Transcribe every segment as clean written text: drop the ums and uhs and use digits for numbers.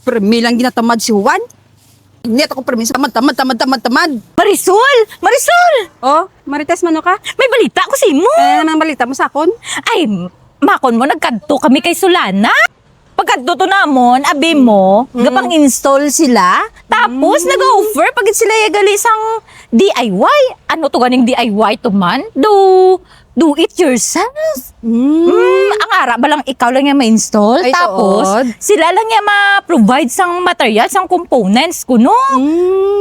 Permi lang ginatamad si Juan. Hindi ako permi sa tamad. Marisol! Marisol! Oh, Marites, mano ka? May balita ko sa imo. Ano naman balita mo sa akon? Ay, makon mo, nagkadto kami kay Solana. Pagkadto to namon, abi mo, gapang install sila. Tapos, nag-offer pagit sila yagali isang DIY. Ano to ganing DIY to man? Do it yourself. Ang ara ba lang ikaw lang yung ma-install? Ay, Tapos, tuod. sila lang yung ma-provide sang materials, sang components kuno.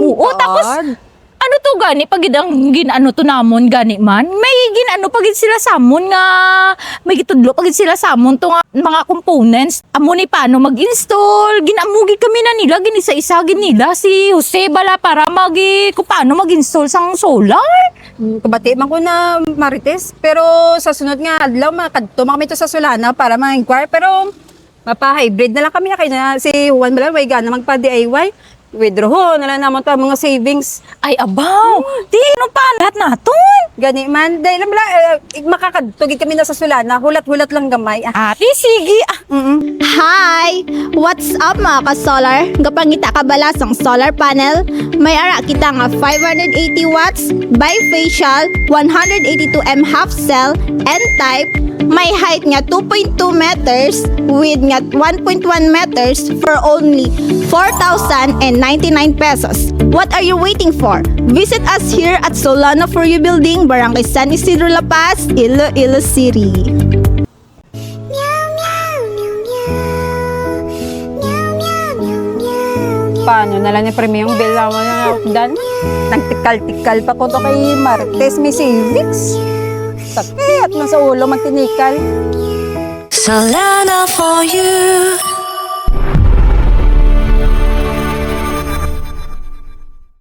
Oo, tapos, ano to gani pag ang ginano to namon gani man may ginano pag sila samon nga may gitudlo pag sila samon to nga mga components amo ni paano mag-install ginamugi kami na nila ginisa-isa nila si Jose bala para kung paano mag-install sang solar. Kabati man ko na Marites, pero sa sunod nga adlaw makadto man kami to sa Solana para ma-inquire, pero mapa-hybrid na lang kami na kay na si Juan Bala way gana magpa-DIY. Withdraw na lang naman to mga savings. Ay abaw di ano pa lahat naton Gani man, dahil lang makakadtugid kami na sa Solana, hulat-hulat lang gamay. ate sige Hi! What's up mga ka-solar? Gapangita ka bala sang solar panel? May ara kita nga 580 watts, bifacial, 182 M half cell, N-type, may height nga 2.2 meters, width nga 1.1 meters for only 4,099 pesos. What are you waiting for? Visit us here at Solana4U Building, Barangay San Isidro, La Paz, Iloilo City. Paano na lang ni premium bill naman na dan? Nagtikal-tikal pa ko to kay Marites, may savings. Sakit na sa ulo magtinikal. Solana4U.